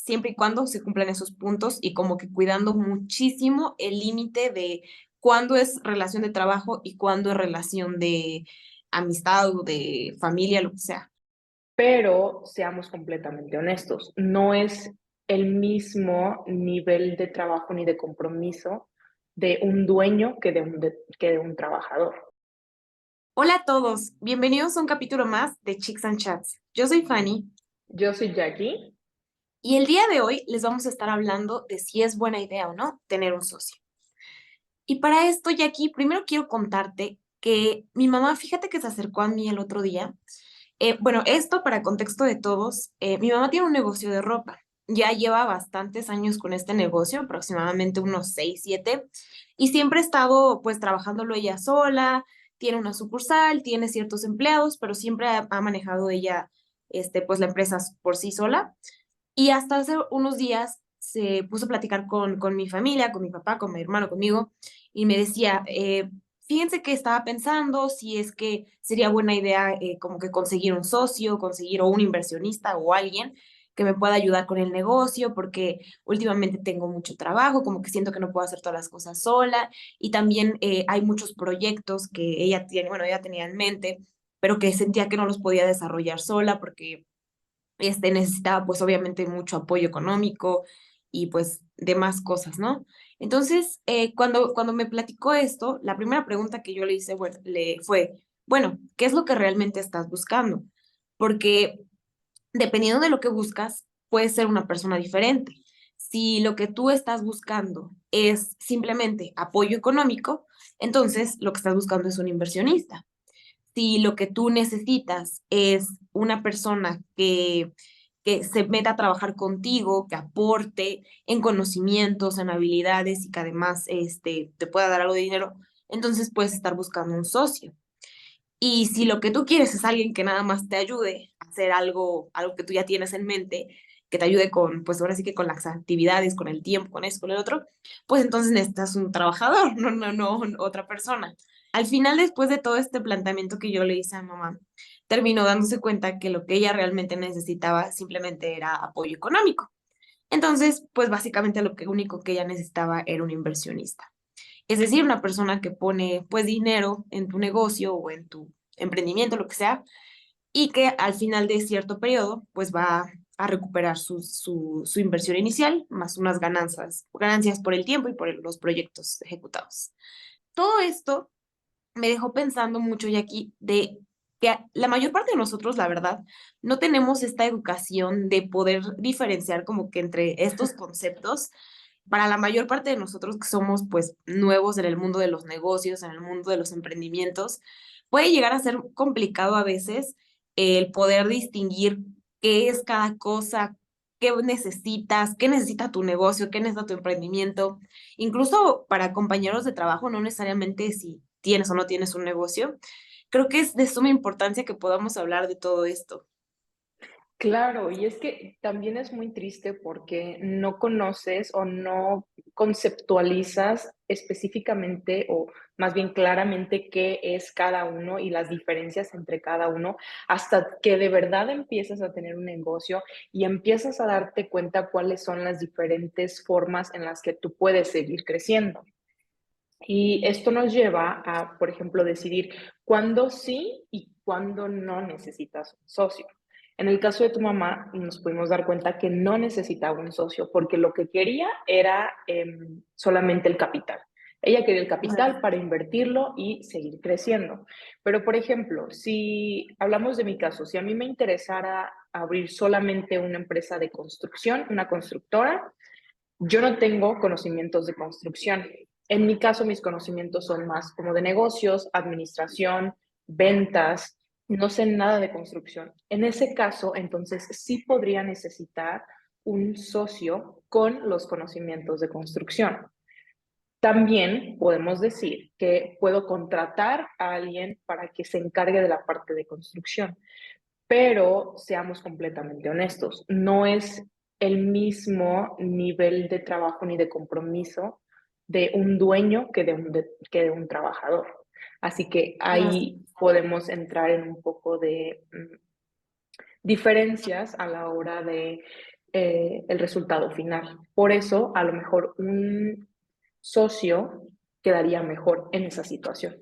siempre y cuando se cumplan esos puntos y como que cuidando muchísimo el límite de cuándo es relación de trabajo y cuándo es relación de amistad o de familia, lo que sea. Pero seamos completamente honestos, no es el mismo nivel de trabajo ni de compromiso de un dueño que de un trabajador. Hola a todos, bienvenidos a un capítulo más de Chicks and Chats. Yo soy Fanny Yo soy Jackie. y el día de hoy les vamos a estar hablando de si es buena idea o no tener un socio. Y para esto, Jackie, primero quiero contarte que mi mamá, fíjate que se acercó a mí el otro día. Bueno, esto para contexto de todos, mi mamá tiene un negocio de ropa. Ya lleva bastantes años con este negocio, aproximadamente unos 6, 7, y siempre ha estado pues trabajándolo ella sola, tiene una sucursal, tiene ciertos empleados, pero siempre ha manejado ella pues la empresa por sí sola. Y hasta hace unos días se puso a platicar con mi familia, con mi papá, con mi hermano, conmigo, y me decía, fíjense que estaba pensando si es que sería buena idea como que conseguir un socio, conseguir o un inversionista o alguien que me pueda ayudar con el negocio, porque últimamente tengo mucho trabajo, como que siento que no puedo hacer todas las cosas sola, y también hay muchos proyectos que ella tiene, bueno, ella tenía en mente, pero que sentía que no los podía desarrollar sola porque necesitaba pues obviamente mucho apoyo económico y pues demás cosas, ¿no? Entonces, cuando me platicó esto, la primera pregunta que yo le hice le fue, bueno, ¿qué es lo que realmente estás buscando? Porque dependiendo de lo que buscas, puedes ser una persona diferente. Si lo que tú estás buscando es simplemente apoyo económico, entonces lo que estás buscando es un inversionista. Si lo que tú necesitas es una persona que se meta a trabajar contigo, que aporte en conocimientos, en habilidades y que además te pueda dar algo de dinero, entonces puedes estar buscando un socio. Y si lo que tú quieres es alguien que nada más te ayude a hacer algo que tú ya tienes en mente, que te ayude con, pues ahora sí que con las actividades, con el tiempo, con eso, con el otro, pues entonces necesitas un trabajador, no otra persona. Al final, después de todo este planteamiento que yo le hice a mamá, terminó dándose cuenta que lo que ella realmente necesitaba simplemente era apoyo económico. Entonces, pues básicamente lo que único que ella necesitaba era un inversionista. Es decir, una persona que pone pues dinero en tu negocio o en tu emprendimiento, lo que sea, y que al final de cierto periodo pues va a recuperar su inversión inicial más unas ganancias por el tiempo y por los proyectos ejecutados. Todo esto me dejó pensando mucho, Jackie, de que la mayor parte de nosotros, la verdad, no tenemos esta educación de poder diferenciar como que entre estos conceptos. Para la mayor parte de nosotros que somos pues nuevos en el mundo de los negocios, en el mundo de los emprendimientos, puede llegar a ser complicado a veces el poder distinguir qué es cada cosa, qué necesita tu negocio, qué necesita tu emprendimiento. Incluso para compañeros de trabajo, no necesariamente si tienes o no tienes un negocio. Creo que es de suma importancia que podamos hablar de todo esto. Claro, y es que también es muy triste porque no conoces o no conceptualizas específicamente o más bien claramente qué es cada uno y las diferencias entre cada uno hasta que de verdad empiezas a tener un negocio y empiezas a darte cuenta cuáles son las diferentes formas en las que tú puedes seguir creciendo. Y esto nos lleva a, por ejemplo, decidir cuándo sí y cuándo no necesitas un socio. En el caso de tu mamá, nos pudimos dar cuenta que no necesitaba un socio porque lo que quería era solamente el capital. Ella quería el capital Claro. para invertirlo y seguir creciendo. Pero, por ejemplo, si hablamos de mi caso, si a mí me interesara abrir solamente una empresa de construcción, una constructora, yo no tengo conocimientos de construcción. En mi caso, mis conocimientos son más como de negocios, administración, ventas. No sé nada de construcción. En ese caso, entonces sí podría necesitar un socio con los conocimientos de construcción. También podemos decir que puedo contratar a alguien para que se encargue de la parte de construcción, pero seamos completamente honestos, no es el mismo nivel de trabajo ni de compromiso de un dueño que de un trabajador. Así que Claro. ahí podemos entrar en un poco de diferencias a la hora de el resultado final. Por eso, a lo mejor un socio quedaría mejor en esa situación.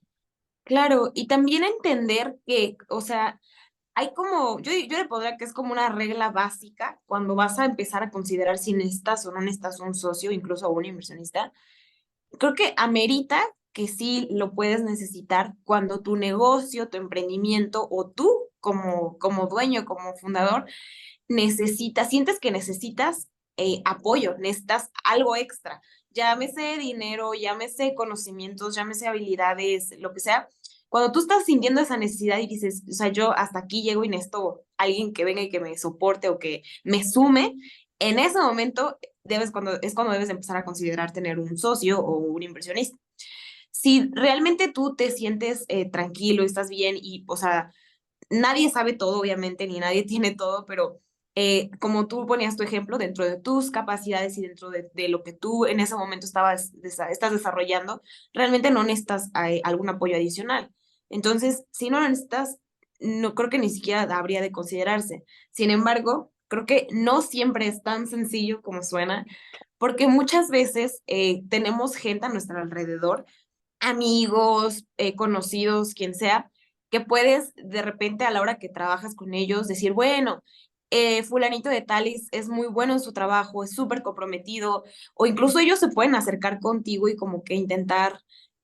Claro, y también entender que, o sea, hay como, yo le pondría que es como una regla básica cuando vas a empezar a considerar si necesitas o no necesitas un socio, incluso un inversionista. Creo que amerita que sí lo puedes necesitar cuando tu negocio, tu emprendimiento o tú como dueño, como fundador, sientes que necesitas apoyo, necesitas algo extra, llámese dinero, llámese conocimientos, llámese habilidades, lo que sea. Cuando tú estás sintiendo esa necesidad y dices, o sea, yo hasta aquí llego y necesito alguien que venga y que me soporte o que me sume, en ese momento es cuando debes empezar a considerar tener un socio o un inversionista. Si realmente tú te sientes tranquilo, estás bien y, o sea, nadie sabe todo, obviamente, ni nadie tiene todo, pero como tú ponías tu ejemplo, dentro de tus capacidades y dentro de lo que tú en ese momento estás desarrollando, realmente no necesitas algún apoyo adicional. Entonces, si no lo necesitas, no creo que ni siquiera habría de considerarse. Sin embargo, creo que no siempre es tan sencillo como suena, porque muchas veces tenemos gente a nuestro alrededor, amigos, conocidos, quien sea, que puedes de repente a la hora que trabajas con ellos decir, bueno, fulanito de tal es muy bueno en su trabajo, es súper comprometido, o incluso ellos se pueden acercar contigo y como que intentar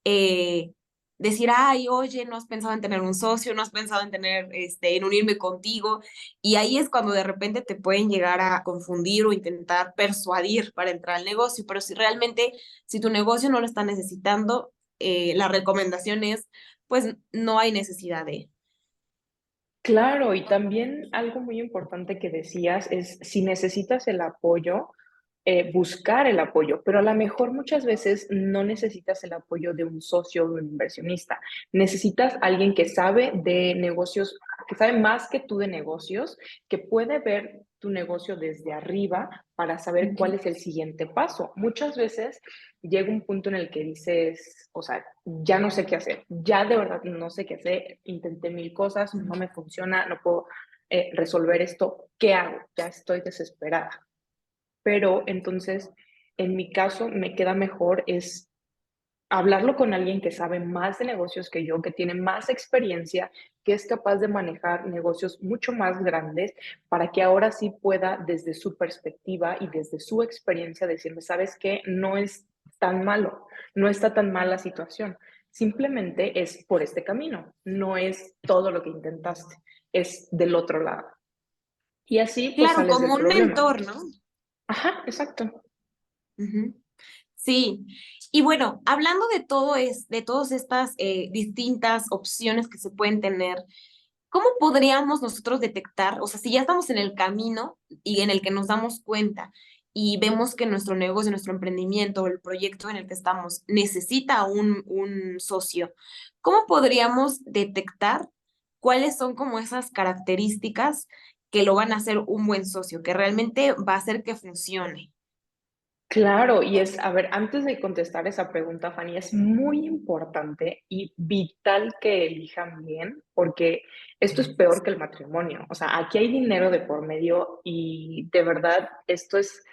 eh, decir, ay, oye, no has pensado en tener un socio, no has pensado en en unirme contigo, y ahí es cuando de repente te pueden llegar a confundir o intentar persuadir para entrar al negocio, pero si realmente, si tu negocio no lo está necesitando, la recomendación es, pues no hay necesidad de. Claro, y también algo muy importante que decías es si necesitas el apoyo, buscar el apoyo, pero a lo mejor muchas veces no necesitas el apoyo de un socio o de un inversionista. Necesitas alguien que sabe de negocios, que sabe más que tú de negocios, que puede ver tu negocio desde arriba para saber cuál Ujú. es el siguiente paso. Muchas veces llega un punto en el que dices, o sea, ya no sé qué hacer, ya de verdad no sé qué hacer, intenté mil cosas, no me funciona, no puedo resolver esto, ¿qué hago? Ya estoy desesperada. Pero entonces, en mi caso, me queda mejor es hablarlo con alguien que sabe más de negocios que yo, que tiene más experiencia, que es capaz de manejar negocios mucho más grandes para que ahora sí pueda desde su perspectiva y desde su experiencia decirme, ¿sabes qué? No es tan malo, no está tan mal la situación. Simplemente es por este camino, no es todo lo que intentaste, es del otro lado. Y así pues Claro, sales del como un problema. mentor, ¿no? Ajá, exacto. Ujú. Sí, y bueno, hablando de de todas estas distintas opciones que se pueden tener, ¿cómo podríamos nosotros detectar, o sea, si ya estamos en el camino y en el que nos damos cuenta y vemos que nuestro negocio, nuestro emprendimiento o el proyecto en el que estamos necesita un socio, ¿cómo podríamos detectar cuáles son como esas características que lo van a hacer un buen socio, que realmente va a hacer que funcione? Claro, y es, a ver, antes de contestar esa pregunta, Fanny, es muy importante y vital que elijan bien, porque esto es peor que el matrimonio. O sea, aquí hay dinero de por medio y de verdad esto es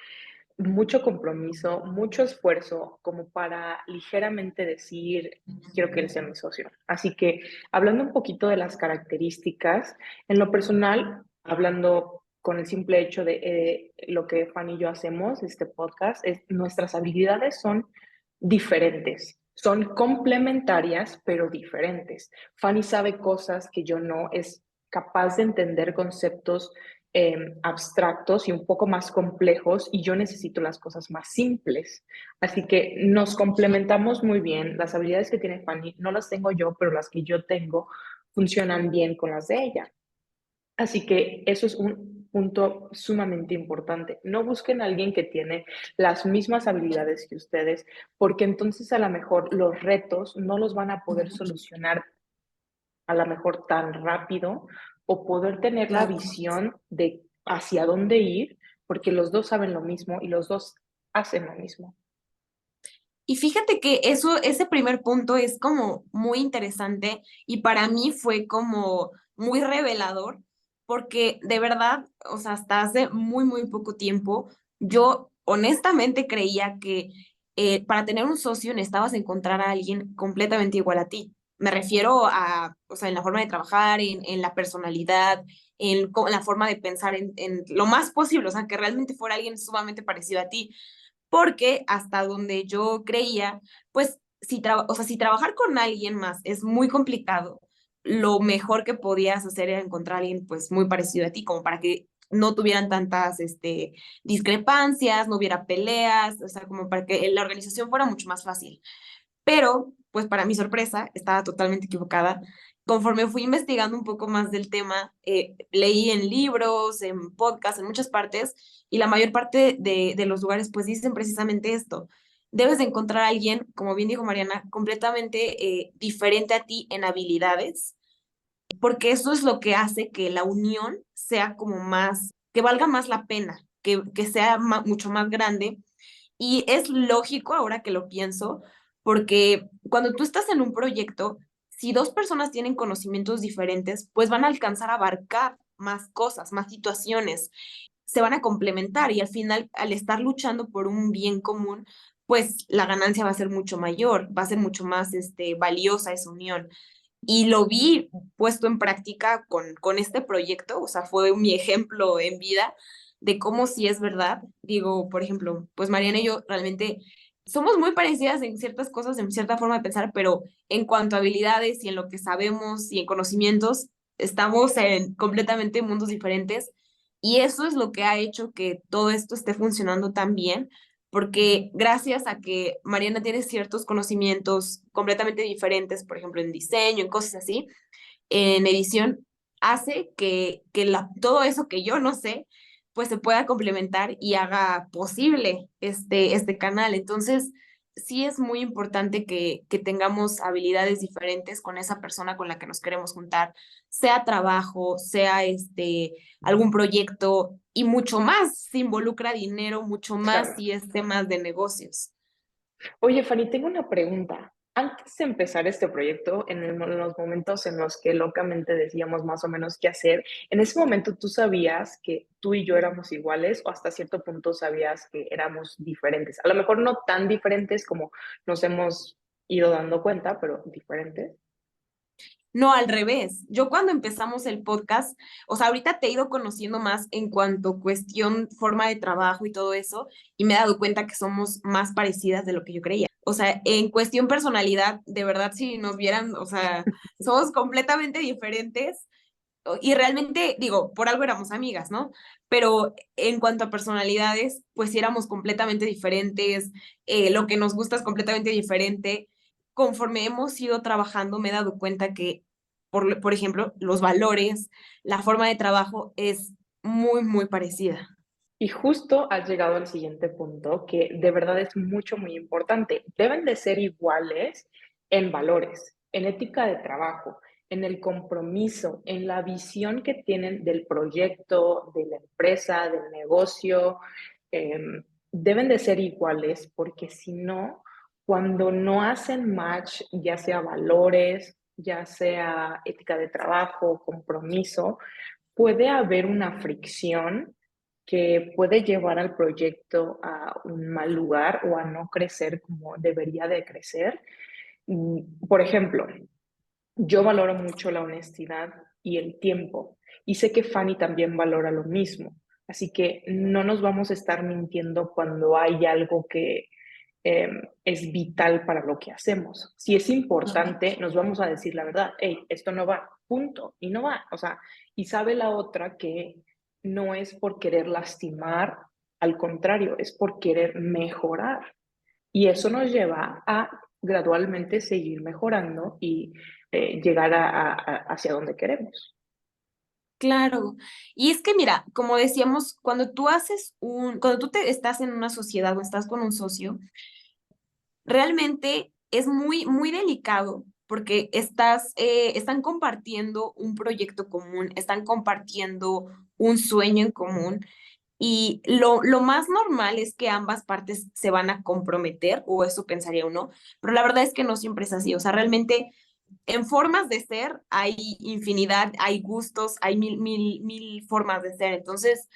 mucho compromiso, mucho esfuerzo como para ligeramente decir, quiero que él sea mi socio. Así que hablando un poquito de las características, en lo personal, hablando con el simple hecho de lo que Fanny y yo hacemos, este podcast, es, nuestras habilidades son diferentes. Son complementarias, pero diferentes. Fanny sabe cosas que yo no, es capaz de entender conceptos abstractos y un poco más complejos y yo necesito las cosas más simples. Así que nos complementamos muy bien. Las habilidades que tiene Fanny no las tengo yo, pero las que yo tengo funcionan bien con las de ella. Así que eso es un punto sumamente importante. No busquen a alguien que tiene las mismas habilidades que ustedes, porque entonces a lo mejor los retos no los van a poder solucionar a lo mejor tan rápido o poder tener la Claro. visión de hacia dónde ir, porque los dos saben lo mismo y los dos hacen lo mismo. Y fíjate que ese primer punto es como muy interesante y para mí fue como muy revelador porque de verdad, o sea, hasta hace muy, muy poco tiempo, yo honestamente creía que para tener un socio necesitabas encontrar a alguien completamente igual a ti. Me refiero a, o sea, en la forma de trabajar, en la personalidad, en la forma de pensar, en lo más posible, o sea, que realmente fuera alguien sumamente parecido a ti, porque hasta donde yo creía, pues, o sea, si trabajar con alguien más es muy complicado, lo mejor que podías hacer era encontrar a alguien, pues, muy parecido a ti, como para que no tuvieran tantas, discrepancias, no hubiera peleas, o sea, como para que la organización fuera mucho más fácil. Pero, pues para mi sorpresa, estaba totalmente equivocada. Conforme fui investigando un poco más del tema, leí en libros, en podcasts, en muchas partes, y la mayor parte de los lugares pues dicen precisamente esto. Debes de encontrar a alguien, como bien dijo Mariana, completamente diferente a ti en habilidades, porque eso es lo que hace que la unión sea como más, que valga más la pena, que sea mucho más grande y es lógico ahora que lo pienso, porque cuando tú estás en un proyecto, si dos personas tienen conocimientos diferentes, pues van a alcanzar a abarcar más cosas, más situaciones, se van a complementar y al final, al estar luchando por un bien común, pues la ganancia va a ser mucho mayor, va a ser mucho más valiosa esa unión. Y lo vi puesto en práctica con este proyecto, o sea, fue mi ejemplo en vida de cómo sí es verdad. Digo, por ejemplo, pues Mariana y yo realmente somos muy parecidas en ciertas cosas, en cierta forma de pensar, pero en cuanto a habilidades y en lo que sabemos y en conocimientos, estamos en completamente mundos diferentes. Y eso es lo que ha hecho que todo esto esté funcionando tan bien, porque gracias a que Mariana tiene ciertos conocimientos completamente diferentes, por ejemplo, en diseño, en cosas así, en edición, hace que todo eso que yo no sé, pues se pueda complementar y haga posible este canal. Entonces, sí es muy importante que tengamos habilidades diferentes con esa persona con la que nos queremos juntar, sea trabajo, sea algún proyecto y mucho más si involucra dinero, mucho más Claro. si es temas de negocios. Oye, Fanny, tengo una pregunta. Antes de empezar este proyecto, en los momentos en los que locamente decíamos más o menos qué hacer, ¿en ese momento tú sabías que tú y yo éramos iguales o hasta cierto punto sabías que éramos diferentes? A lo mejor no tan diferentes como nos hemos ido dando cuenta, pero diferentes. No, al revés. Yo cuando empezamos el podcast, o sea, ahorita te he ido conociendo más en cuanto a cuestión, forma de trabajo y todo eso, y me he dado cuenta que somos más parecidas de lo que yo creía. O sea, en cuestión personalidad, de verdad, si nos vieran, o sea, somos completamente diferentes y realmente, digo, por algo éramos amigas, ¿no? Pero en cuanto a personalidades, pues sí éramos completamente diferentes, lo que nos gusta es completamente diferente. Conforme hemos ido trabajando, me he dado cuenta que, por ejemplo, los valores, la forma de trabajo es muy, muy parecida. Y justo has llegado al siguiente punto, que de verdad es mucho, muy importante. Deben de ser iguales en valores, en ética de trabajo, en el compromiso, en la visión que tienen del proyecto, de la empresa, del negocio. Deben de ser iguales porque si no, cuando no hacen match, ya sea valores, ya sea ética de trabajo, compromiso, puede haber una fricción que puede llevar al proyecto a un mal lugar o a no crecer como debería de crecer. Por ejemplo, yo valoro mucho la honestidad y el tiempo y sé que Fanny también valora lo mismo. Así que no nos vamos a estar mintiendo cuando hay algo que eh, es vital para lo que hacemos. Si es importante, nos vamos a decir la verdad. Hey, esto no va, punto, y no va. O sea, y sabe la otra que no es por querer lastimar, al contrario, es por querer mejorar. Y eso nos lleva a gradualmente seguir mejorando y llegar hacia donde queremos. Claro. Y es que mira, como decíamos, cuando tú te estás en una sociedad o estás con un socio, realmente es muy, muy delicado porque están compartiendo un proyecto común, están compartiendo un sueño en común y lo más normal es que ambas partes se van a comprometer, o eso pensaría uno, pero la verdad es que no siempre es así. O sea, realmente en formas de ser hay infinidad, hay gustos, hay mil formas de ser. Entonces,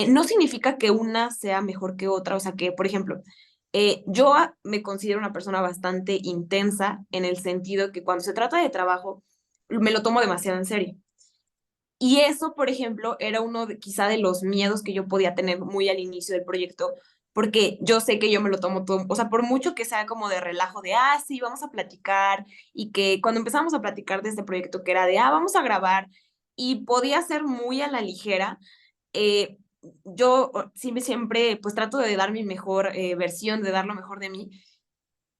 no significa que una sea mejor que otra. O sea que, por ejemplo, yo me considero una persona bastante intensa en el sentido que cuando se trata de trabajo, me lo tomo demasiado en serio. Y eso, por ejemplo, era uno quizá de los miedos que yo podía tener muy al inicio del proyecto, porque yo sé que yo me lo tomo todo, o sea, por mucho que sea como de relajo, de, sí, vamos a platicar, y que cuando empezamos a platicar de este proyecto que era de, vamos a grabar, y podía ser muy a la ligera, eh, yo siempre pues trato de dar mi mejor versión, de dar lo mejor de mí,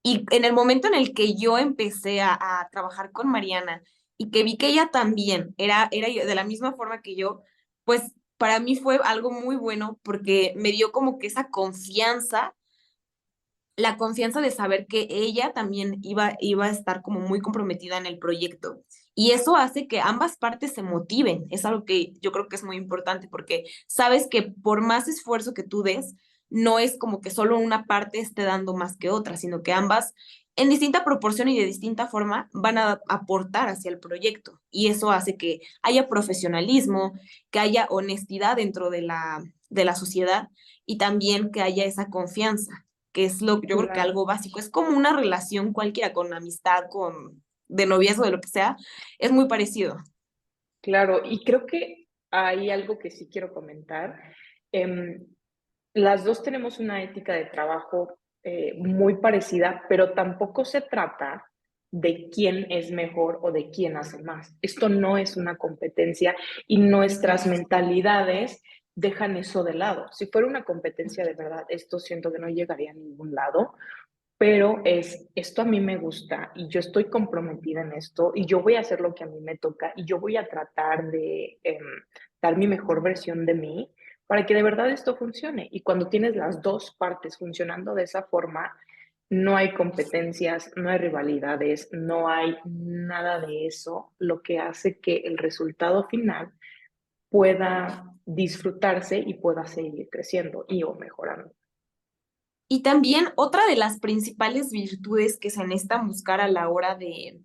y en el momento en el que yo empecé a trabajar con Mariana y que vi que ella también era de la misma forma que yo, pues para mí fue algo muy bueno porque me dio como que esa confianza, la confianza de saber que ella también iba a estar como muy comprometida en el proyecto. Y eso hace que ambas partes se motiven. Es algo que yo creo que es muy importante porque sabes que por más esfuerzo que tú des, no es como que solo una parte esté dando más que otra, sino que ambas en distinta proporción y de distinta forma van a aportar hacia el proyecto. Y eso hace que haya profesionalismo, que haya honestidad dentro de la sociedad y también que haya esa confianza, que es lo yo creo que Claro, algo básico, es como una relación cualquiera, con amistad, con de noviazgo, de lo que sea, es muy parecido. claro. Y creo que hay algo que sí quiero comentar. Em, las dos tenemos una ética de trabajo muy parecida, pero tampoco se trata de quién es mejor o de quién hace más. Esto no es una competencia y nuestras mentalidades dejan eso de lado. Si fuera una competencia de verdad, esto siento que no llegaría a ningún lado, pero esto a mí me gusta y yo estoy comprometida en esto y yo voy a hacer lo que a mí me toca y yo voy a tratar de dar mi mejor versión de mí para que de verdad esto funcione. Y cuando tienes las dos partes funcionando de esa forma, no hay competencias, no hay rivalidades, no hay nada de eso, lo que hace que el resultado final pueda disfrutarse y pueda seguir creciendo y o mejorando. Y también otra de las principales virtudes que se necesitan buscar a la hora de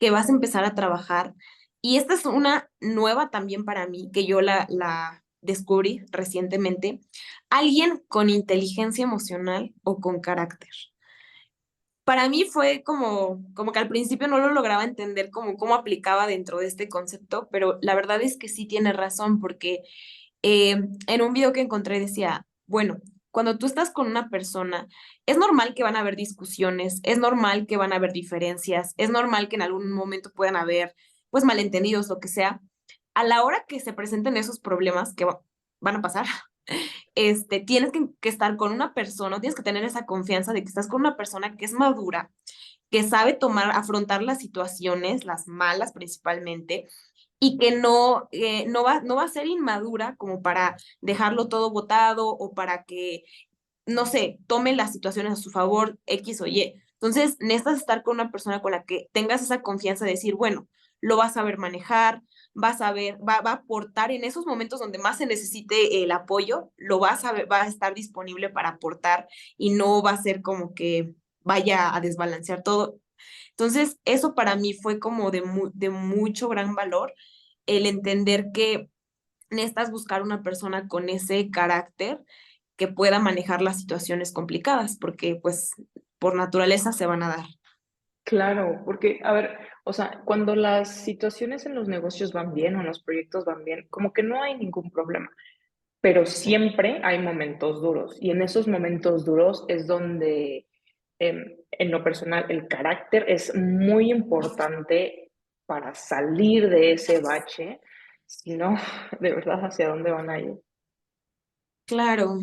que vas a empezar a trabajar, y esta es una nueva también para mí, que yo la descubrí recientemente, alguien con inteligencia emocional o con carácter. Para mí fue como que al principio no lo lograba entender como cómo aplicaba dentro de este concepto, pero la verdad es que sí tiene razón, porque en un video que encontré decía, bueno, cuando tú estás con una persona, es normal que van a haber discusiones, es normal que van a haber diferencias, es normal que en algún momento puedan haber, pues, malentendidos, lo que sea. A la hora que se presenten esos problemas que van a pasar, tienes que estar con una persona, tienes que tener esa confianza de que estás con una persona que es madura, que sabe afrontar las situaciones, las malas principalmente, y que no va a ser inmadura como para dejarlo todo botado o para que, no sé, tome las situaciones a su favor, X o Y. Entonces, necesitas estar con una persona con la que tengas esa confianza de decir, bueno, lo vas a saber manejar, vas a ver, va a aportar en esos momentos donde más se necesite el apoyo, lo vas a ver, va a estar disponible para aportar y no va a ser como que vaya a desbalancear todo. Entonces, eso para mí fue como de mucho gran valor, el entender que necesitas buscar una persona con ese carácter que pueda manejar las situaciones complicadas, porque pues por naturaleza se van a dar. Claro, porque, a ver, o sea, cuando las situaciones en los negocios van bien o en los proyectos van bien, como que no hay ningún problema, pero siempre hay momentos duros y en esos momentos duros es donde, en lo personal, el carácter es muy importante para salir de ese bache, si no, de verdad, ¿hacia dónde van a ir? Claro.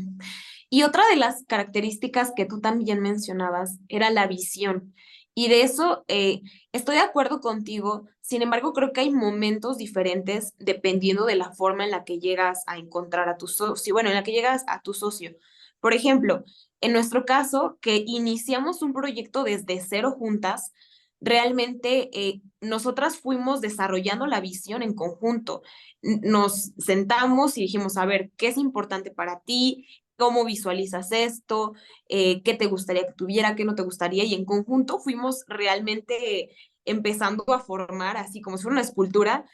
Y otra de las características que tú también mencionabas era la visión. Y de eso estoy de acuerdo contigo. Sin embargo, creo que hay momentos diferentes dependiendo de la forma en la que llegas a encontrar a tu socio, bueno, en la que llegas a tu socio. Por ejemplo, en nuestro caso, que iniciamos un proyecto desde cero juntas, realmente nosotras fuimos desarrollando la visión en conjunto. Nos sentamos y dijimos, a ver, ¿qué es importante para ti? ¿Cómo visualizas esto? ¿Qué te gustaría que tuviera? ¿Qué no te gustaría? Y en conjunto fuimos realmente empezando a formar, así como si fuera una escultura,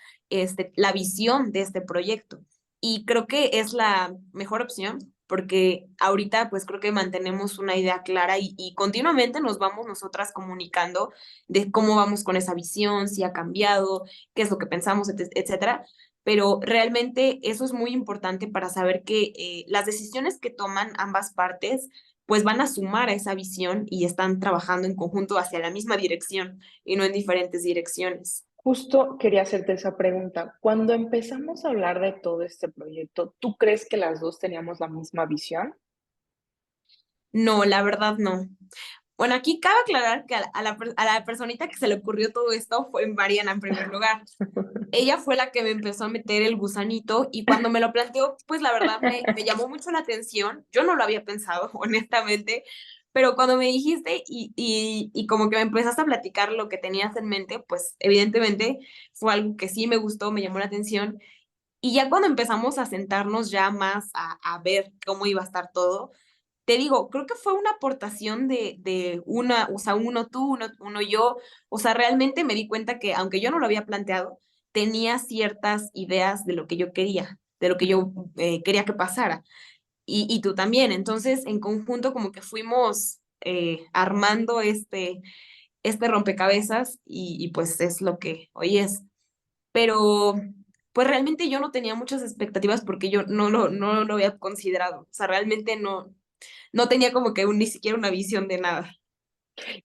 la visión de este proyecto. Y creo que es la mejor opción porque ahorita pues creo que mantenemos una idea clara y continuamente nos vamos nosotras comunicando de cómo vamos con esa visión, si ha cambiado, qué es lo que pensamos, etcétera. Pero realmente eso es muy importante para saber que las decisiones que toman ambas partes pues van a sumar a esa visión y están trabajando en conjunto hacia la misma dirección y no en diferentes direcciones. Justo quería hacerte esa pregunta. Cuando empezamos a hablar de todo este proyecto, ¿tú crees que las dos teníamos la misma visión? No, la verdad no. Bueno, aquí cabe aclarar que a la personita que se le ocurrió todo esto fue Mariana en primer lugar. Ella fue la que me empezó a meter el gusanito y cuando me lo planteó, pues la verdad me llamó mucho la atención. Yo no lo había pensado, honestamente, pero cuando me dijiste y como que me empezaste a platicar lo que tenías en mente, pues evidentemente fue algo que sí me gustó, me llamó la atención. Y ya cuando empezamos a sentarnos ya más a ver cómo iba a estar todo, te digo, creo que fue una aportación de una, o sea, uno tú, uno yo, o sea, realmente me di cuenta que aunque yo no lo había planteado, tenía ciertas ideas de lo que yo quería, de lo que yo quería que pasara, y tú también. Entonces, en conjunto, como que fuimos armando este rompecabezas y pues es lo que hoy es. Pero pues realmente yo no tenía muchas expectativas porque yo no lo había considerado, o sea, realmente no tenía como que ni siquiera una visión de nada.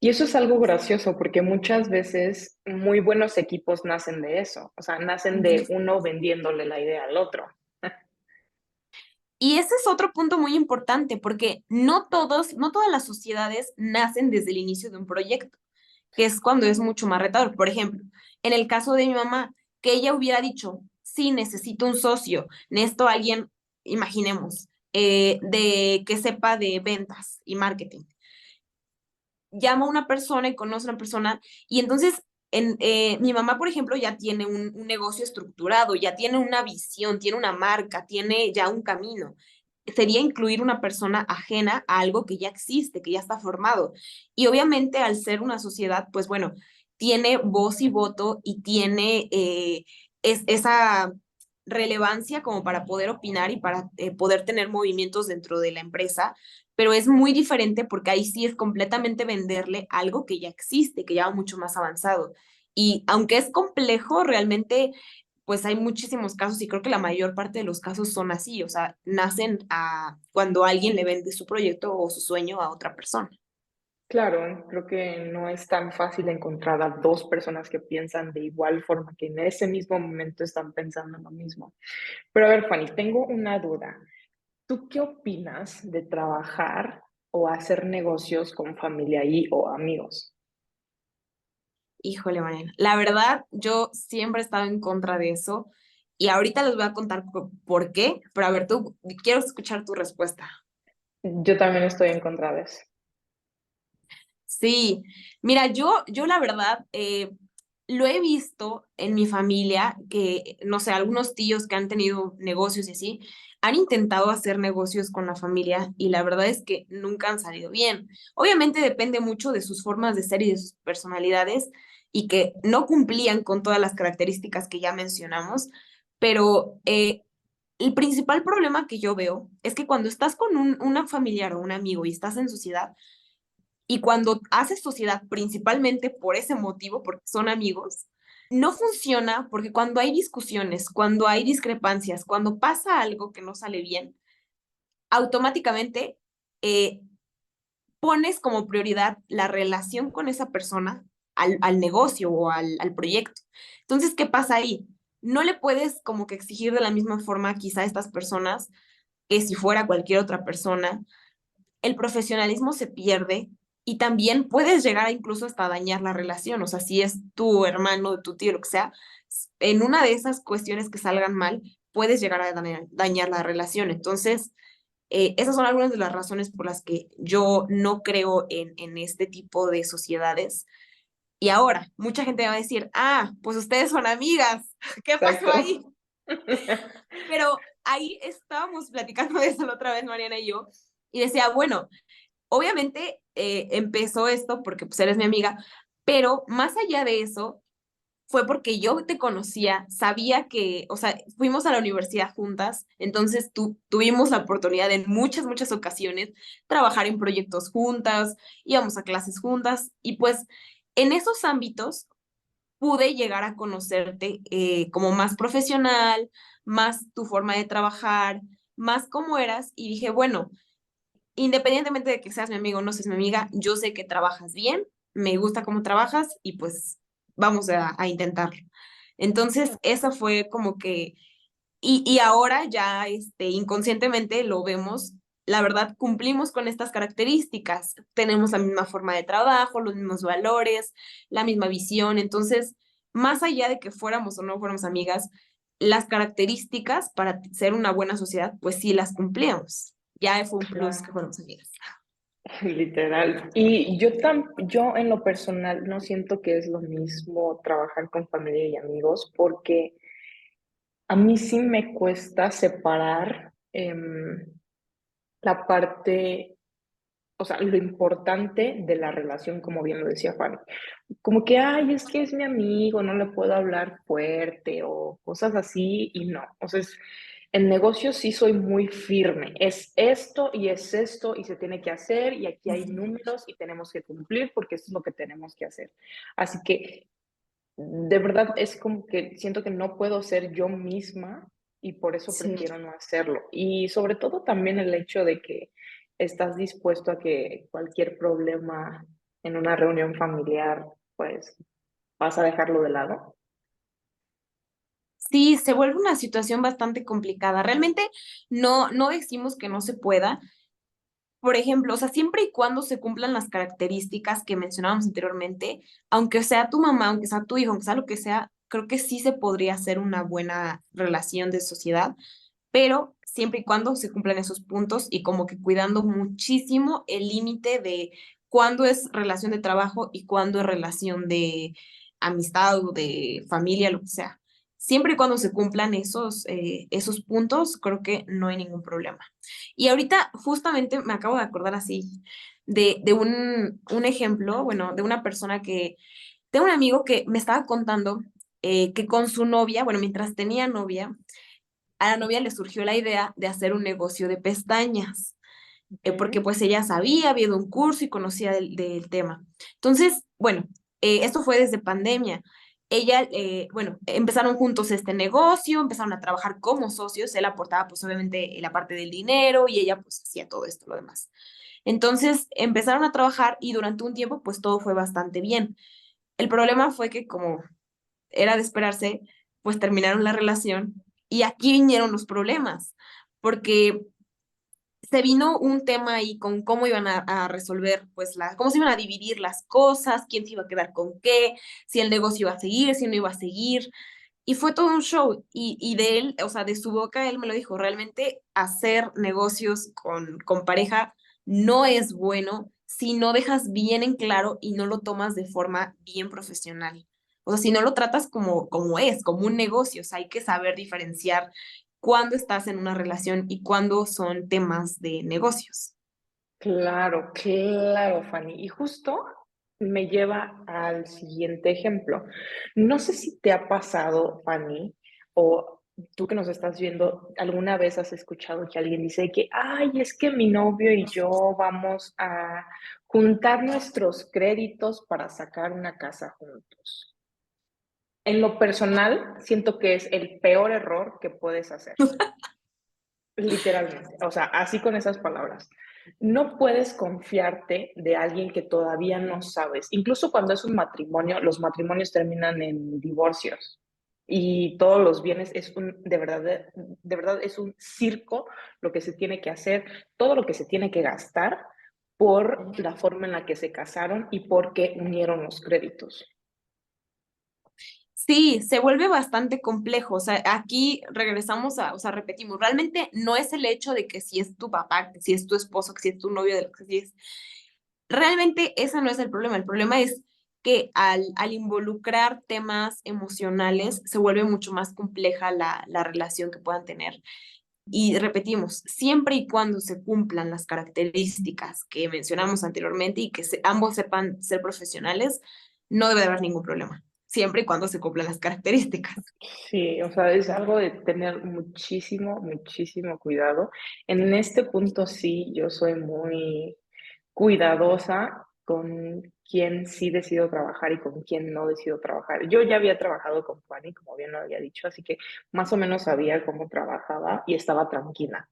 Y eso es algo gracioso porque muchas veces muy buenos equipos nacen de eso, o sea, nacen de Ujú. uno vendiéndole la idea al otro. Y ese es otro punto muy importante, porque no todas las sociedades nacen desde el inicio de un proyecto, que es cuando es mucho más retador. Por ejemplo, en el caso de mi mamá, que ella hubiera dicho, sí, necesito un socio, necesito a alguien, imaginemos, de que sepa de ventas y marketing. Llama a una persona y conoce a una persona y entonces mi mamá, por ejemplo, ya tiene un negocio estructurado, ya tiene una visión, tiene una marca, tiene ya un camino. Sería incluir una persona ajena a algo que ya existe, que ya está formado. Y obviamente al ser una sociedad, pues bueno, tiene voz y voto y tiene esa relevancia como para poder opinar y para poder tener movimientos dentro de la empresa, pero es muy diferente porque ahí sí es completamente venderle algo que ya existe, que ya va mucho más avanzado. Y aunque es complejo, realmente, pues hay muchísimos casos y creo que la mayor parte de los casos son así, o sea, nacen cuando alguien le vende su proyecto o su sueño a otra persona. Claro, creo que no es tan fácil encontrar a dos personas que piensan de igual forma, que en ese mismo momento están pensando en lo mismo. Pero a ver, Fanny, tengo una duda. ¿Tú qué opinas de trabajar o hacer negocios con familia y o amigos? Híjole, Mariana, la verdad, yo siempre he estado en contra de eso y ahorita les voy a contar por qué, pero a ver, tú, quiero escuchar tu respuesta. Yo también estoy en contra de eso. Sí, mira, yo la verdad lo he visto en mi familia que, no sé, algunos tíos que han tenido negocios y así, han intentado hacer negocios con la familia y la verdad es que nunca han salido bien. Obviamente depende mucho de sus formas de ser y de sus personalidades y que no cumplían con todas las características que ya mencionamos, pero el principal problema que yo veo es que cuando estás con una familiar o un amigo y estás en sociedad, y cuando haces sociedad principalmente por ese motivo, porque son amigos, no funciona porque cuando hay discusiones, cuando hay discrepancias, cuando pasa algo que no sale bien, automáticamente eh, pones como prioridad la relación con esa persona al negocio o al proyecto. Entonces, ¿qué pasa ahí? No le puedes como que exigir de la misma forma quizá a estas personas que si fuera cualquier otra persona, el profesionalismo se pierde y también puedes llegar a incluso hasta dañar la relación, o sea, si es tu hermano, tu tío, lo que sea, en una de esas cuestiones que salgan mal, puedes llegar a dañar la relación. Entonces, esas son algunas de las razones por las que yo no creo en este tipo de sociedades. Y ahora, mucha gente va a decir, ah, pues ustedes son amigas, ¿qué pasó Exacto. ahí? Pero ahí estábamos platicando de eso la otra vez, Mariana y yo, y decía, bueno, obviamente empezó esto porque pues eres mi amiga, Pero más allá de eso, fue porque yo te conocía, sabía que, o sea, fuimos a la universidad juntas, entonces tuvimos la oportunidad en muchas, muchas ocasiones trabajar en proyectos juntas, íbamos a clases juntas y pues en esos ámbitos pude llegar a conocerte como más profesional, más tu forma de trabajar, más cómo eras y dije, bueno, independientemente de que seas mi amigo o no seas mi amiga, yo sé que trabajas bien, me gusta cómo trabajas y pues vamos a intentarlo. Entonces, esa fue como que, y ahora ya inconscientemente lo vemos, la verdad cumplimos con estas características, tenemos la misma forma de trabajo, los mismos valores, la misma visión, entonces, más allá de que fuéramos o no fuéramos amigas, las características para ser una buena sociedad, pues sí las cumplíamos. Ya fue un plus que Claro. fuéramos amigas. Literal. Y yo en lo personal no siento que es lo mismo trabajar con familia y amigos porque a mí sí me cuesta separar la parte, o sea, lo importante de la relación, como bien lo decía Fanny. Como que, ay, es que es mi amigo, no le puedo hablar fuerte o cosas así, y no. O sea, en negocios sí soy muy firme. Es esto y se tiene que hacer y aquí hay números y tenemos que cumplir porque esto es lo que tenemos que hacer. Así que de verdad es como que siento que no puedo ser yo misma y por eso Sí. prefiero no hacerlo. Y sobre todo también el hecho de que estás dispuesto a que cualquier problema en una reunión familiar, pues vas a dejarlo de lado. Sí, se vuelve una situación bastante complicada. Realmente no decimos que no se pueda. Por ejemplo, o sea, siempre y cuando se cumplan las características que mencionábamos anteriormente, aunque sea tu mamá, aunque sea tu hijo, aunque sea lo que sea, creo que sí se podría hacer una buena relación de sociedad, pero siempre y cuando se cumplan esos puntos y como que cuidando muchísimo el límite de cuándo es relación de trabajo y cuándo es relación de amistad o de familia, lo que sea. Siempre y cuando se cumplan esos puntos, creo que no hay ningún problema. Y ahorita justamente me acabo de acordar así de un ejemplo, bueno, de una persona que, tengo un amigo que me estaba contando que con su novia, bueno, mientras tenía novia, a la novia le surgió la idea de hacer un negocio de pestañas, porque Ujú. pues ella sabía, había ido a un curso y conocía del tema. Entonces, bueno, esto fue desde pandemia. Ella, bueno, empezaron juntos este negocio, empezaron a trabajar como socios, él aportaba pues obviamente la parte del dinero y ella pues hacía todo esto, lo demás. Entonces empezaron a trabajar y durante un tiempo pues todo fue bastante bien. El problema fue que como era de esperarse, pues terminaron la relación y aquí vinieron los problemas, porque se vino un tema ahí con cómo iban a resolver, pues, cómo se iban a dividir las cosas, quién se iba a quedar con qué, si el negocio iba a seguir, si no iba a seguir. Y fue todo un show. Y de él, o sea, de su boca, él me lo dijo, realmente hacer negocios con pareja no es bueno si no dejas bien en claro y no lo tomas de forma bien profesional. O sea, si no lo tratas como es, como un negocio, o sea, hay que saber diferenciar cuándo estás en una relación y cuándo son temas de negocios. Claro, claro, Fanny. Y justo me lleva al siguiente ejemplo. No sé si te ha pasado, Fanny, o tú que nos estás viendo, alguna vez has escuchado que alguien dice que, ay, es que mi novio y yo vamos a juntar nuestros créditos para sacar una casa juntos. En lo personal, siento que es el peor error que puedes hacer. Literalmente, o sea, así con esas palabras. No puedes confiarte de alguien que todavía no sabes. Incluso cuando es un matrimonio, los matrimonios terminan en divorcios y todos los bienes es de verdad es un circo lo que se tiene que hacer, todo lo que se tiene que gastar por la forma en la que se casaron y porque unieron los créditos. Sí, se vuelve bastante complejo. O sea, aquí regresamos o sea, repetimos, realmente no es el hecho de que si es tu papá, que si es tu esposo, que si es tu novio, de lo que si es. Realmente ese no es el problema. El problema es que al involucrar temas emocionales se vuelve mucho más compleja la relación que puedan tener. Y repetimos, siempre y cuando se cumplan las características que mencionamos anteriormente y que ambos sepan ser profesionales, no debe de haber ningún problema, siempre y cuando se cumplan las características. Sí, o sea, es algo de tener muchísimo, muchísimo cuidado. En este punto sí, yo soy muy cuidadosa con quién sí decido trabajar y con quién no decido trabajar. Yo ya había trabajado con Fanny, como bien lo había dicho, así que más o menos sabía cómo trabajaba y estaba tranquila.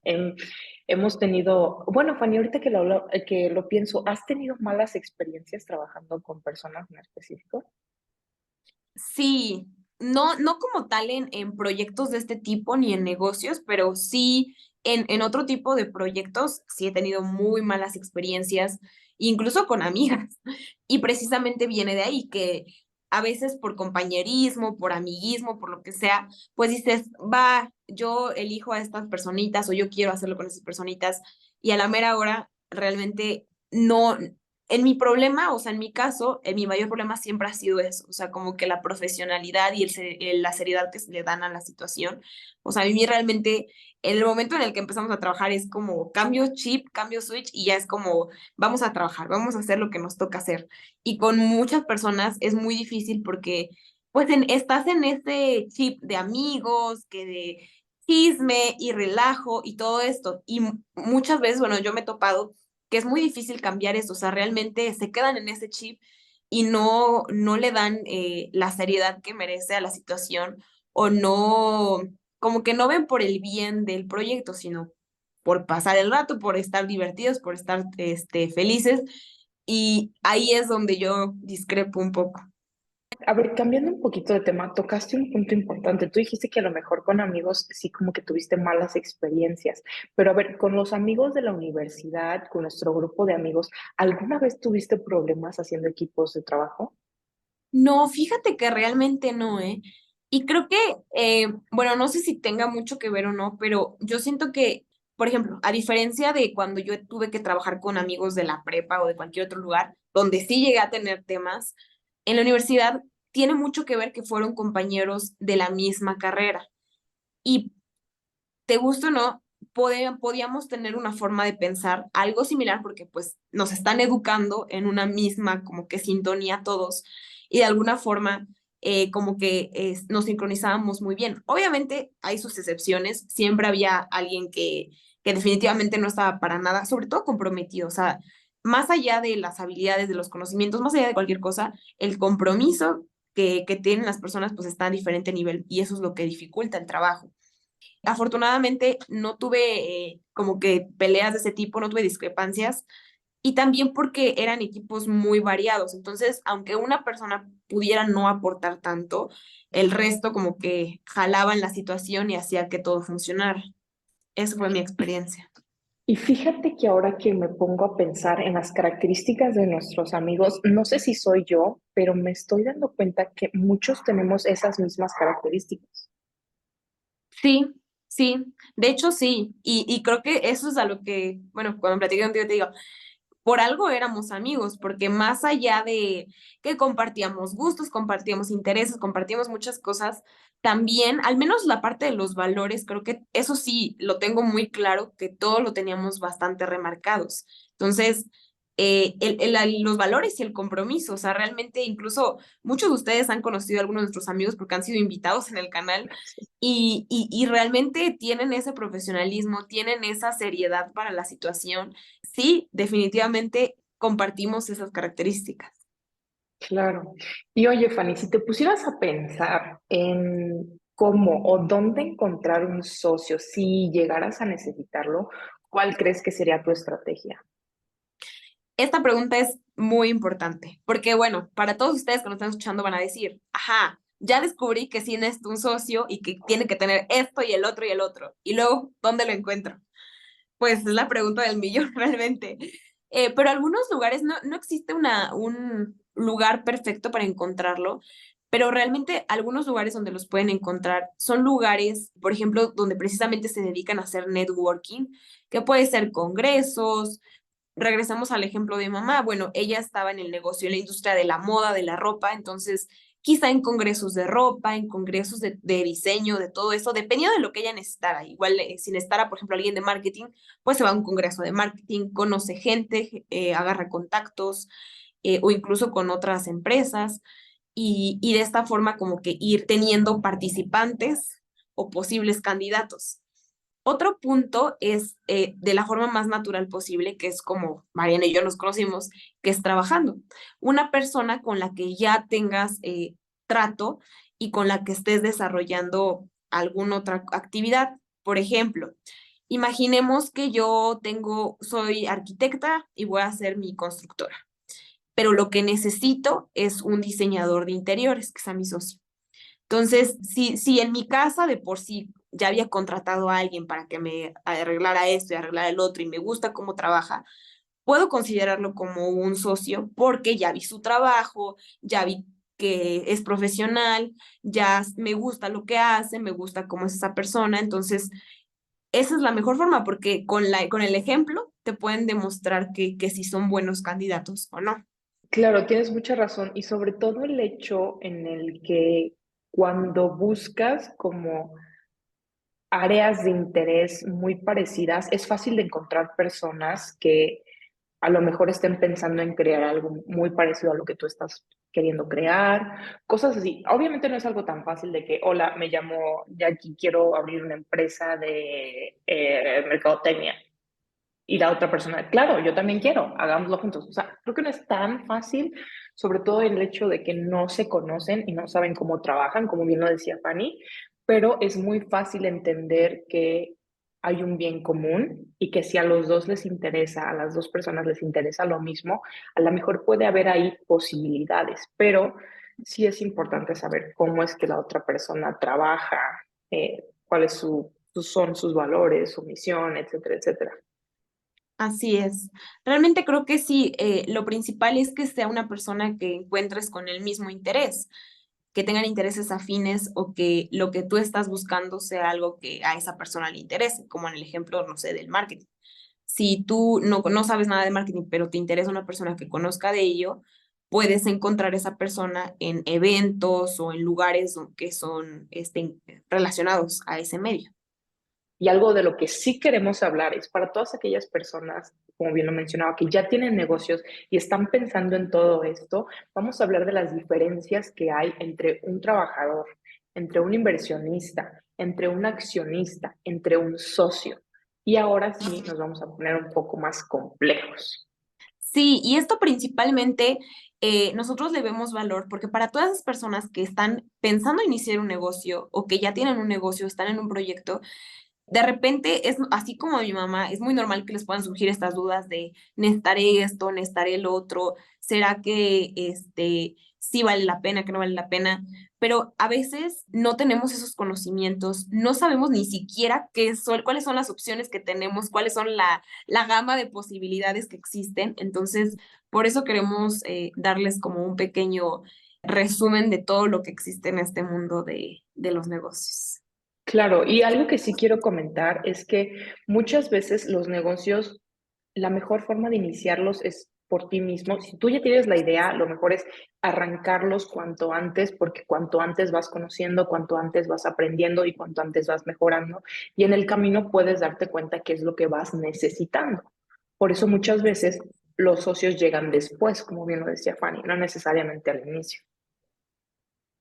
Hemos tenido, bueno, Fanny, ahorita que lo pienso, ¿has tenido malas experiencias trabajando con personas en específico? Sí, no como tal en proyectos de este tipo ni en negocios, pero sí en otro tipo de proyectos, sí he tenido muy malas experiencias, incluso con amigas. Y precisamente viene de ahí, que a veces por compañerismo, por amiguismo, por lo que sea, pues dices, va, yo elijo a estas personitas o yo quiero hacerlo con esas personitas, y a la mera hora realmente no, en mi problema, o sea, en mi caso, mi mayor problema siempre ha sido eso, o sea, como que la profesionalidad y la seriedad que se le dan a la situación. O sea, a mí realmente, en el momento en el que empezamos a trabajar es como cambio chip, cambio switch y ya es como, vamos a trabajar, vamos a hacer lo que nos toca hacer. Y con muchas personas es muy difícil porque, pues, estás en ese chip de amigos, que de chisme y relajo y todo esto. Y muchas veces, bueno, yo me he topado que es muy difícil cambiar eso, o sea, realmente se quedan en ese chip y no le dan, la seriedad que merece a la situación, o no, como que no ven por el bien del proyecto, sino por pasar el rato, por estar divertidos, por estar, felices, y ahí es donde yo discrepo un poco. A ver, cambiando un poquito de tema, tocaste un punto importante. Tú dijiste que a lo mejor con amigos sí como que tuviste malas experiencias, pero a ver, con los amigos de la universidad, con nuestro grupo de amigos, ¿alguna vez tuviste problemas haciendo equipos de trabajo? No, fíjate que realmente no, ¿eh? Y creo que, bueno, no sé si tenga mucho que ver o no, pero yo siento que, por ejemplo, a diferencia de cuando yo tuve que trabajar con amigos de la prepa o de cualquier otro lugar, donde sí llegué a tener temas, en la universidad tiene mucho que ver que fueron compañeros de la misma carrera. Y te gusta o no, podíamos tener una forma de pensar algo similar porque pues nos están educando en una misma como que sintonía todos y de alguna forma como que nos sincronizábamos muy bien. Obviamente hay sus excepciones, siempre había alguien que definitivamente no estaba para nada, sobre todo comprometido, o sea, más allá de las habilidades, de los conocimientos, más allá de cualquier cosa, el compromiso que tienen las personas pues está a diferente nivel y eso es lo que dificulta el trabajo. Afortunadamente no tuve como que peleas de ese tipo, no tuve discrepancias y también porque eran equipos muy variados. Entonces, aunque una persona pudiera no aportar tanto, el resto como que jalaban la situación y hacía que todo funcionara. Esa fue mi experiencia. Y fíjate que ahora que me pongo a pensar en las características de nuestros amigos, no sé si soy yo, pero me estoy dando cuenta que muchos tenemos esas mismas características. Sí, sí, de hecho sí, y creo que eso es a lo que, bueno, cuando platiqué contigo te digo, por algo éramos amigos, porque más allá de que compartíamos gustos, compartíamos intereses, compartíamos muchas cosas, también, al menos la parte de los valores, creo que eso sí lo tengo muy claro, que todo lo teníamos bastante remarcados. Entonces, los valores y el compromiso, o sea, realmente incluso muchos de ustedes han conocido a algunos de nuestros amigos porque han sido invitados en el canal y realmente tienen ese profesionalismo, tienen esa seriedad para la situación. Sí, definitivamente compartimos esas características. Claro. Y oye, Fanny, si te pusieras a pensar en cómo o dónde encontrar un socio si llegaras a necesitarlo, ¿cuál crees que sería tu estrategia? Esta pregunta es muy importante, porque bueno, para todos ustedes que nos están escuchando van a decir, ajá, ya descubrí que sí necesito un socio y que tiene que tener esto y el otro y el otro. Y luego, ¿dónde lo encuentro? Pues es la pregunta del millón realmente. Pero algunos lugares no existe un lugar perfecto para encontrarlo, pero realmente algunos lugares donde los pueden encontrar son lugares, por ejemplo, donde precisamente se dedican a hacer networking, que puede ser congresos. Regresamos al ejemplo de mamá. Bueno, ella estaba en el negocio, en la industria de la moda, de la ropa, entonces quizá en congresos de ropa, en congresos de diseño, de todo eso, dependiendo de lo que ella necesitara. Igual, si necesitara, por ejemplo, alguien de marketing, pues se va a un congreso de marketing, conoce gente, agarra contactos o incluso con otras empresas y de esta forma como que ir teniendo participantes o posibles candidatos. Otro punto es de la forma más natural posible, que es como Mariana y yo nos conocimos, que es trabajando. Una persona con la que ya tengas trato y con la que estés desarrollando alguna otra actividad. Por ejemplo, imaginemos que soy arquitecta y voy a ser mi constructora, pero lo que necesito es un diseñador de interiores, que sea mi socio. Entonces, si en mi casa de por sí ya había contratado a alguien para que me arreglara esto y arreglara el otro y me gusta cómo trabaja, puedo considerarlo como un socio porque ya vi su trabajo, ya vi que es profesional, ya me gusta lo que hace, me gusta cómo es esa persona. Entonces, esa es la mejor forma porque con el ejemplo te pueden demostrar que si son buenos candidatos o no. Claro, tienes mucha razón y sobre todo el hecho en el que cuando buscas como áreas de interés muy parecidas, es fácil de encontrar personas que a lo mejor estén pensando en crear algo muy parecido a lo que tú estás queriendo crear, cosas así. Obviamente no es algo tan fácil de que, hola, me llamo Jackie, quiero abrir una empresa de mercadotecnia. Y la otra persona, claro, yo también quiero, hagámoslo juntos. O sea, creo que no es tan fácil, sobre todo el hecho de que no se conocen y no saben cómo trabajan, como bien lo decía Fanny, pero es muy fácil entender que hay un bien común y que si a los dos les interesa, a las dos personas les interesa lo mismo, a lo mejor puede haber ahí posibilidades, pero sí es importante saber cómo es que la otra persona trabaja, cuáles son sus valores, su misión, etcétera, etcétera. Así es. Realmente creo que sí, lo principal es que sea una persona que encuentres con el mismo interés, que tengan intereses afines o que lo que tú estás buscando sea algo que a esa persona le interese, como en el ejemplo, no sé, del marketing. Si tú no sabes nada de marketing, pero te interesa una persona que conozca de ello, puedes encontrar esa persona en eventos o en lugares que son relacionados a ese medio. Y algo de lo que sí queremos hablar es para todas aquellas personas, como bien lo mencionaba, que ya tienen negocios y están pensando en todo esto, vamos a hablar de las diferencias que hay entre un trabajador, entre un inversionista, entre un accionista, entre un socio. Y ahora sí nos vamos a poner un poco más complejos. Sí, y esto principalmente nosotros le vemos valor porque para todas esas personas que están pensando iniciar un negocio o que ya tienen un negocio, están en un proyecto, de repente es así como mi mamá, es muy normal que les puedan surgir estas dudas de necesitaré esto, necesitaré el otro, ¿será que sí vale la pena, que no vale la pena? Pero a veces no tenemos esos conocimientos, no sabemos ni siquiera cuáles son las opciones que tenemos, cuáles son la gama de posibilidades que existen. Entonces, por eso queremos darles como un pequeño resumen de todo lo que existe en este mundo de los negocios. Claro, y algo que sí quiero comentar es que muchas veces los negocios, la mejor forma de iniciarlos es por ti mismo. Si tú ya tienes la idea, lo mejor es arrancarlos cuanto antes, porque cuanto antes vas conociendo, cuanto antes vas aprendiendo y cuanto antes vas mejorando. Y en el camino puedes darte cuenta qué es lo que vas necesitando. Por eso muchas veces los socios llegan después, como bien lo decía Fanny, no necesariamente al inicio.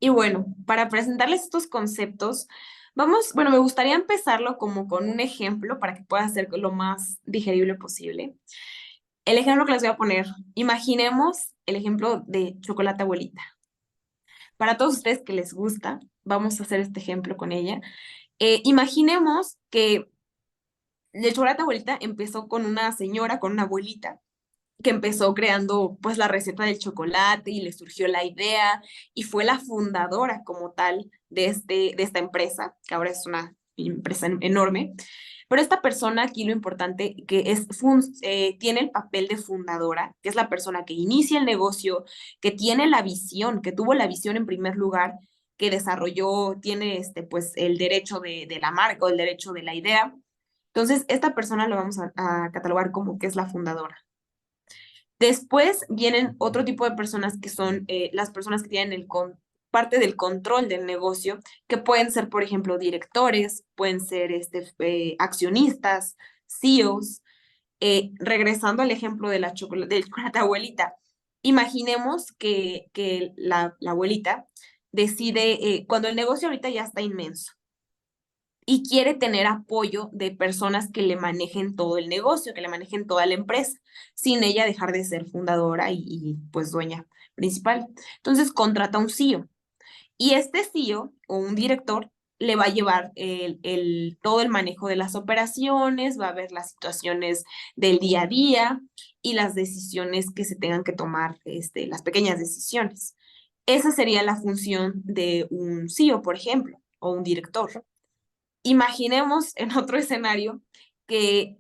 Y bueno, para presentarles estos conceptos, bueno, me gustaría empezarlo como con un ejemplo para que pueda ser lo más digerible posible. El ejemplo que les voy a poner, imaginemos el ejemplo de chocolate abuelita. Para todos ustedes que les gusta, vamos a hacer este ejemplo con ella. Imaginemos que el chocolate abuelita empezó con una señora, con una abuelita, que empezó creando pues la receta del chocolate y le surgió la idea y fue la fundadora como tal de esta empresa, que ahora es una empresa enorme. Pero esta persona aquí lo importante que tiene el papel de fundadora, que es la persona que inicia el negocio, que tiene la visión, que tuvo la visión en primer lugar, que desarrolló, tiene pues el derecho de la marca o el derecho de la idea. Entonces, esta persona lo vamos a catalogar como que es la fundadora. Después vienen otro tipo de personas que son las personas que tienen parte del control del negocio, que pueden ser, por ejemplo, directores, pueden ser accionistas, CEOs. Regresando al ejemplo de del chocolate abuelita, Imaginemos que la abuelita decide, cuando el negocio ahorita ya está inmenso y quiere tener apoyo de personas que le manejen todo el negocio, que le manejen toda la empresa, sin ella dejar de ser fundadora pues dueña principal. Entonces contrata un CEO y este CEO o un director le va a llevar todo el manejo de las operaciones, va a ver las situaciones del día a día y las decisiones que se tengan que tomar, las pequeñas decisiones. Esa sería la función de un CEO, por ejemplo, o un director. Imaginemos en otro escenario que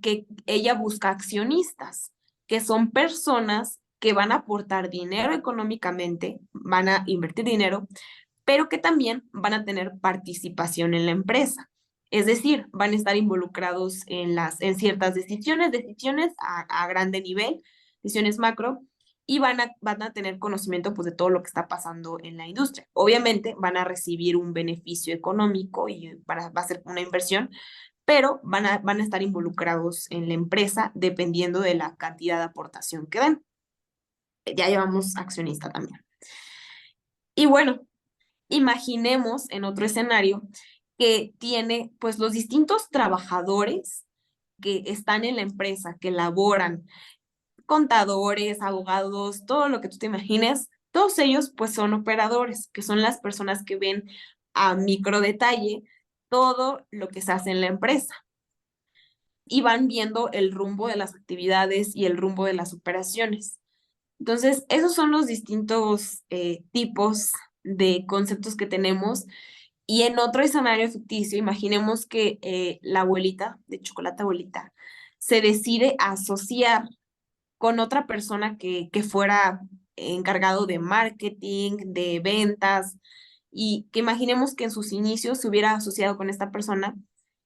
ella busca accionistas, que son personas que van a aportar dinero económicamente, van a invertir dinero, pero que también van a tener participación en la empresa. Es decir, van a estar involucrados en ciertas decisiones a grande nivel, decisiones macro, y van a tener conocimiento pues, de todo lo que está pasando en la industria. Obviamente van a recibir un beneficio económico y va a ser una inversión, pero van a estar involucrados en la empresa dependiendo de la cantidad de aportación que den. Ya llevamos accionista también. Y bueno, imaginemos en otro escenario que tiene pues los distintos trabajadores que están en la empresa, que laboran, contadores, abogados, todo lo que tú te imagines, todos ellos pues son operadores, que son las personas que ven a micro detalle todo lo que se hace en la empresa y van viendo el rumbo de las actividades y el rumbo de las operaciones. Entonces, esos son los distintos tipos de conceptos que tenemos. Y en otro escenario ficticio, imaginemos que la abuelita, de chocolate abuelita, se decide asociar con otra persona que fuera encargado de marketing, de ventas, y que imaginemos que en sus inicios se hubiera asociado con esta persona.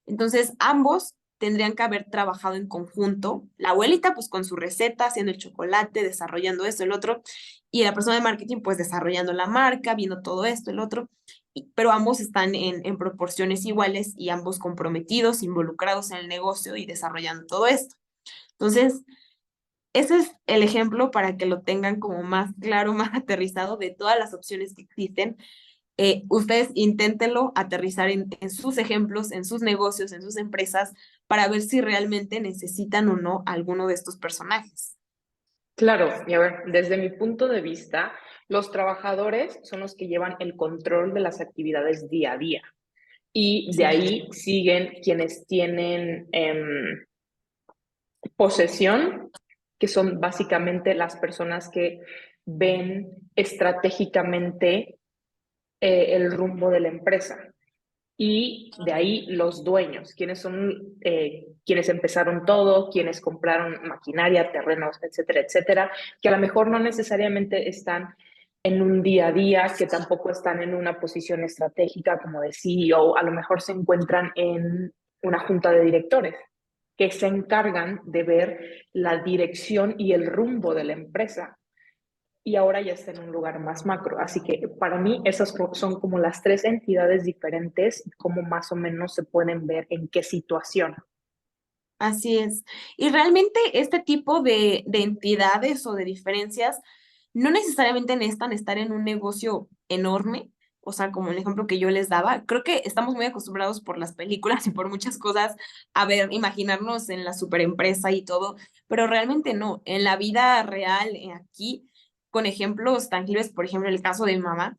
Entonces, ambos tendrían que haber trabajado en conjunto. La abuelita, pues con su receta, haciendo el chocolate, desarrollando esto, el otro, y la persona de marketing, pues desarrollando la marca, viendo todo esto, el otro. Pero ambos están en proporciones iguales y ambos comprometidos, involucrados en el negocio y desarrollando todo esto. Entonces, ese es el ejemplo para que lo tengan como más claro, más aterrizado de todas las opciones que existen. Ustedes inténtenlo aterrizar en sus ejemplos, en sus negocios, en sus empresas, para ver si realmente necesitan o no alguno de estos personajes. Claro, y a ver, desde mi punto de vista, los trabajadores son los que llevan el control de las actividades día a día. Y de Sí, ahí siguen quienes tienen posesión, que son básicamente las personas que ven estratégicamente el rumbo de la empresa. Y de ahí los dueños, quienes son quienes empezaron todo, quienes compraron maquinaria, terrenos, etcétera, etcétera, que a lo mejor no necesariamente están en un día a día, que tampoco están en una posición estratégica como de CEO, a lo mejor se encuentran en una junta de directores que se encargan de ver la dirección y el rumbo de la empresa y ahora ya está en un lugar más macro. Así que para mí esas son como las tres entidades diferentes, como más o menos se pueden ver en qué situación. así es. Y realmente este tipo de entidades o de diferencias no necesariamente necesitan estar en un negocio enorme, o sea, como el ejemplo que yo les daba. Creo que estamos muy acostumbrados por las películas y por muchas cosas a ver, imaginarnos en la superempresa y todo, pero realmente no. En la vida real, aquí, con ejemplos tangibles, por ejemplo, el caso de mi mamá,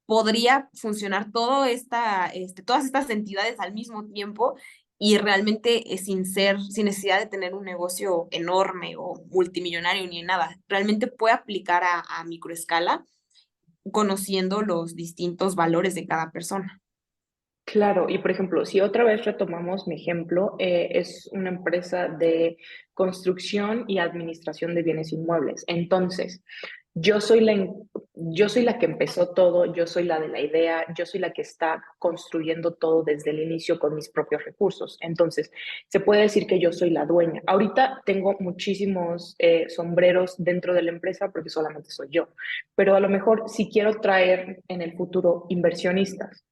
podría funcionar todas estas entidades al mismo tiempo y realmente sin necesidad de tener un negocio enorme o multimillonario ni nada. Realmente puede aplicar a microescala conociendo los distintos valores de cada persona. Claro, y por ejemplo, si otra vez retomamos mi ejemplo, es una empresa de construcción y administración de bienes inmuebles. Entonces, yo soy yo soy la que empezó todo, yo soy la de la idea, yo soy la que está construyendo todo desde el inicio con mis propios recursos. Entonces, se puede decir que yo soy la dueña. Ahorita tengo muchísimos sombreros dentro de la empresa porque solamente soy yo, pero a lo mejor si quiero traer en el futuro inversionistas,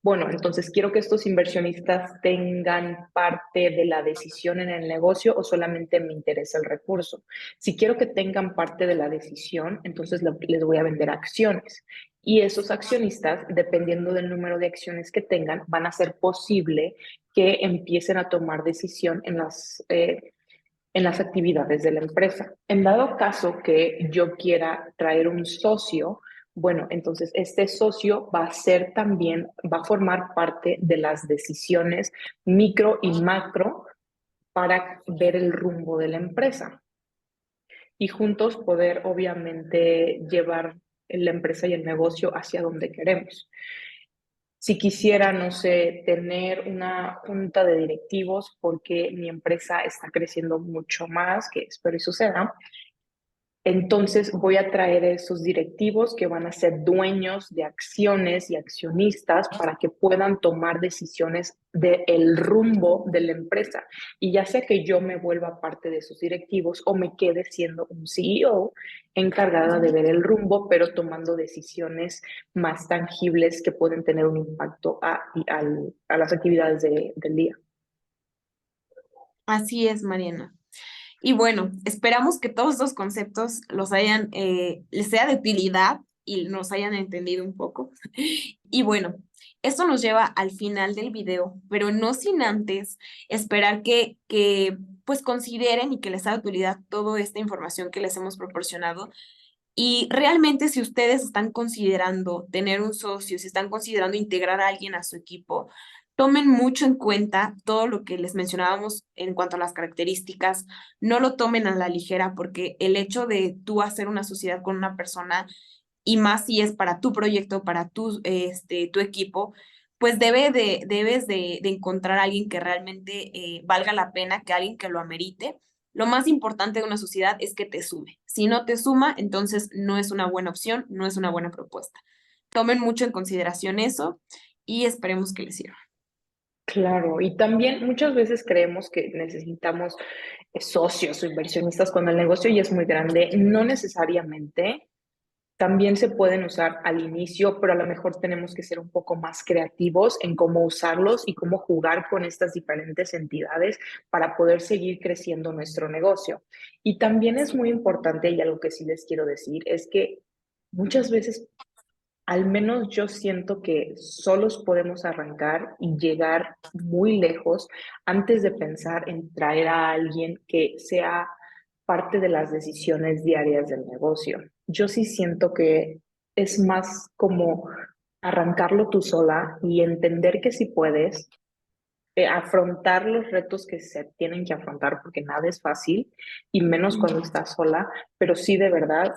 Bueno, entonces quiero que estos inversionistas tengan parte de la decisión en el negocio o solamente me interesa el recurso. Si quiero que tengan parte de la decisión, entonces les voy a vender acciones. Y esos accionistas, dependiendo del número de acciones que tengan, van a hacer posible que empiecen a tomar decisión en las actividades de la empresa. En dado caso que yo quiera traer un socio, bueno, entonces este socio va a ser también, va a formar parte de las decisiones micro y macro para ver el rumbo de la empresa y juntos poder obviamente llevar la empresa y el negocio hacia donde queremos. Si quisiera, no sé, tener una junta de directivos porque mi empresa está creciendo mucho más, que espero y suceda, entonces voy a traer esos directivos que van a ser dueños de acciones y accionistas para que puedan tomar decisiones del rumbo de la empresa. Y ya sea que yo me vuelva parte de esos directivos o me quede siendo un CEO encargada de ver el rumbo, pero tomando decisiones más tangibles que pueden tener un impacto a las actividades del día. Así es, Mariana. Y bueno, esperamos que todos estos conceptos les sea de utilidad y nos hayan entendido un poco. Y bueno, esto nos lleva al final del video, pero no sin antes esperar que pues consideren y que les haga utilidad toda esta información que les hemos proporcionado. Y realmente si ustedes están considerando tener un socio, si están considerando integrar a alguien a su equipo, tomen mucho en cuenta todo lo que les mencionábamos en cuanto a las características. No lo tomen a la ligera porque el hecho de tú hacer una sociedad con una persona y más si es para tu proyecto, para tu equipo, pues debes de encontrar a alguien que realmente valga la pena, que alguien que lo amerite. Lo más importante de una sociedad es que te sume. Si no te suma, entonces no es una buena opción, no es una buena propuesta. Tomen mucho en consideración eso y esperemos que les sirva. Claro, y también muchas veces creemos que necesitamos socios o inversionistas cuando el negocio ya es muy grande. No necesariamente. También se pueden usar al inicio, pero a lo mejor tenemos que ser un poco más creativos en cómo usarlos y cómo jugar con estas diferentes entidades para poder seguir creciendo nuestro negocio. Y también es muy importante, y algo que sí les quiero decir, es que muchas veces, al menos yo siento que solos podemos arrancar y llegar muy lejos antes de pensar en traer a alguien que sea parte de las decisiones diarias del negocio. Yo sí siento que es más como arrancarlo tú sola y entender que sí puedes, afrontar los retos que se tienen que afrontar, porque nada es fácil, y menos cuando estás sola, pero sí de verdad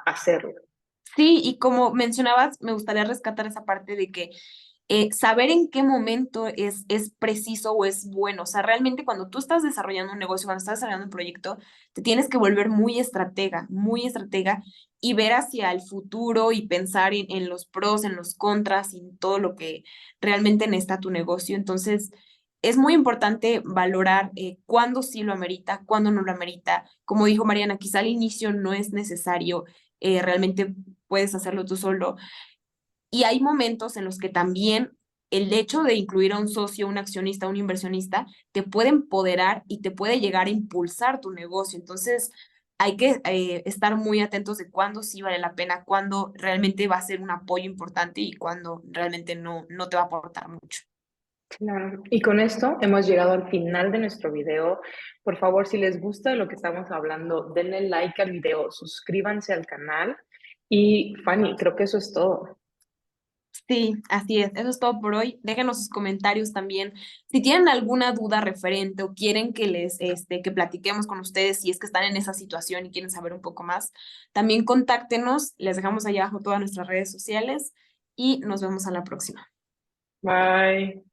hacerlo. Sí, y como mencionabas, me gustaría rescatar esa parte de que saber en qué momento es preciso o es bueno. O sea, realmente cuando tú estás desarrollando un negocio, cuando estás desarrollando un proyecto, te tienes que volver muy estratega y ver hacia el futuro y pensar en los pros, en los contras y en todo lo que realmente necesita tu negocio. Entonces, es muy importante valorar cuándo sí lo amerita, cuándo no lo amerita. Como dijo Mariana, quizá al inicio no es necesario, realmente puedes hacerlo tú solo y hay momentos en los que también el hecho de incluir a un socio, un accionista, un inversionista, te puede empoderar y te puede llegar a impulsar tu negocio. Entonces, hay que estar muy atentos de cuándo sí vale la pena, cuándo realmente va a ser un apoyo importante y cuándo realmente no te va a aportar mucho. Claro. Y con esto hemos llegado al final de nuestro video. Por favor, si les gusta lo que estamos hablando, denle like al video, suscríbanse al canal. Y Fanny, creo que eso es todo. Sí, así es. Eso es todo por hoy. Déjenos sus comentarios también. Si tienen alguna duda referente o quieren que platiquemos con ustedes si es que están en esa situación y quieren saber un poco más, también contáctenos. Les dejamos allá abajo todas nuestras redes sociales y nos vemos a la próxima. Bye.